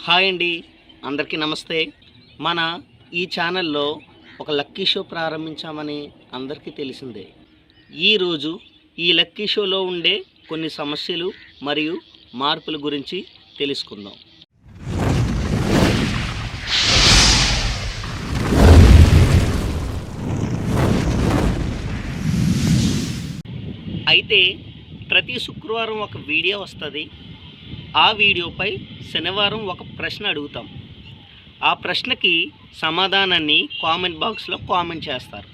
Hi అండి, అందరికీ నమస్తే. మన ఈ ఛానల్లో ఒక లక్కీ షో ప్రారంభించామని అందరికీ తెలిసిందే. ఈరోజు ఈ లక్కీ షోలో ఉండే కొన్ని సమస్యలు మరియు మార్పుల గురించి తెలుసుకుందాం. అయితే ప్రతి శుక్రవారం ఒక వీడియో వస్తుంది. ఆ వీడియోపై శనివారం ఒక ప్రశ్న అడుగుతాం. ఆ ప్రశ్నకి సమాధానాన్ని కామెంట్ బాక్స్లో కామెంట్ చేస్తారు.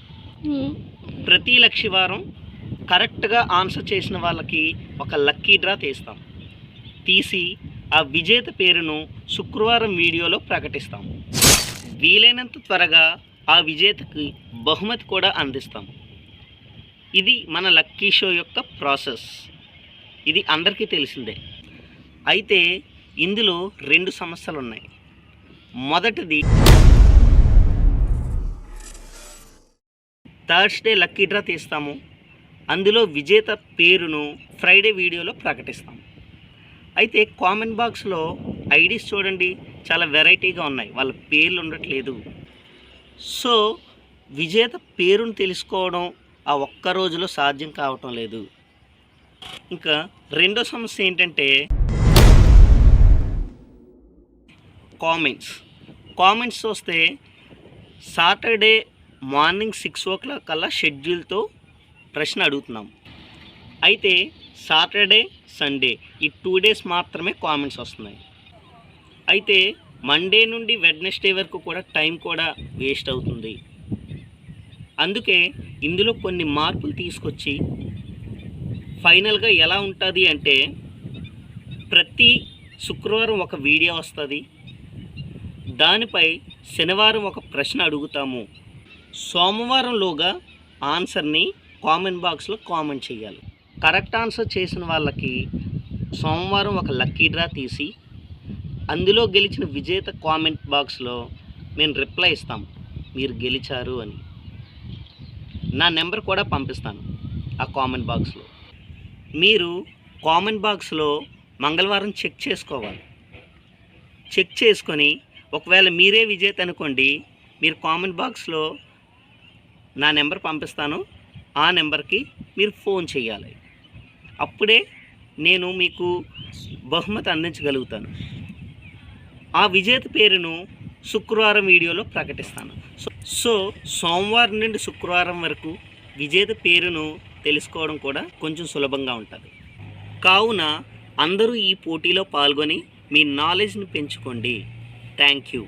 ప్రతి లక్షవారం కరెక్ట్గా ఆన్సర్ చేసిన వాళ్ళకి ఒక లక్కీ డ్రా తీసి ఆ విజేత పేరును శుక్రవారం వీడియోలో ప్రకటిస్తాం. వీలైనంత త్వరగా ఆ విజేతకి బహుమతి కూడా అందిస్తాం. ఇది మన లక్కీ షో యొక్క ప్రాసెస్. ఇది అందరికీ తెలిసిందే. అయితే ఇందులో 2 సమస్యలు ఉన్నాయి. మొదటిది, థర్స్డే లక్కీ డ్రా తీస్తాము. అందులో విజేత పేరును ఫ్రైడే వీడియోలో ప్రకటిస్తాము. అయితే కామెంట్ బాక్స్లో ఐడీస్ చూడండి, చాలా వెరైటీగా ఉన్నాయి. వాళ్ళ పేర్లు ఉండట్లేదు. సో విజేత పేరును తెలుసుకోవడం ఆ ఒక్క రోజులో సాధ్యం కావటం లేదు. ఇంకా రెండో సమస్య ఏంటంటే కామెంట్స్ వస్తే సాటర్డే మార్నింగ్ 6 o'clock కల్లా షెడ్యూల్తో ప్రశ్న అడుగుతున్నాం. అయితే సాటర్డే సండే ఈ 2 days మాత్రమే కామెంట్స్ వస్తున్నాయి. అయితే మండే నుండి వెడ్నెస్డే వరకు కూడా టైం కూడా వేస్ట్ అవుతుంది. అందుకే ఇందులో కొన్ని మార్పులు తీసుకొచ్చి ఫైనల్గా ఎలా ఉంటుంది అంటే, ప్రతి శుక్రవారం ఒక వీడియో వస్తుంది. దానిపై శనివారం ఒక ప్రశ్న అడుగుతాము. సోమవారంలోగా ఆన్సర్ని కామెంట్ బాక్స్లో కామెంట్ చేయాలి. కరెక్ట్ ఆన్సర్ చేసిన వాళ్ళకి సోమవారం ఒక లక్కీ డ్రా తీసి అందులో గెలిచిన విజేత కామెంట్ బాక్స్లో నేను రిప్లై ఇస్తాం, మీరు గెలిచారు అని. నా నెంబర్ కూడా పంపిస్తాను ఆ కామెంట్ బాక్స్లో. మీరు కామెంట్ బాక్స్లో మంగళవారం చెక్ చేసుకోవాలి. చెక్ చేసుకొని ఒకవేళ మీరే విజేత అనుకోండి, మీరు కామెంట్ బాక్స్లో నా నెంబర్ పంపిస్తాను. ఆ నెంబర్కి మీరు ఫోన్ చేయాలి. అప్పుడే నేను మీకు బహుమతి అందించగలుగుతాను. ఆ విజేత పేరును శుక్రవారం వీడియోలో ప్రకటిస్తాను. సో సోమవారం నుండి శుక్రవారం వరకు విజేత పేరును తెలుసుకోవడం కూడా కొంచెం సులభంగా ఉంటుంది. కావున అందరూ ఈ పోటీలో పాల్గొని మీ నాలెడ్జ్ని పెంచుకోండి. Thank you.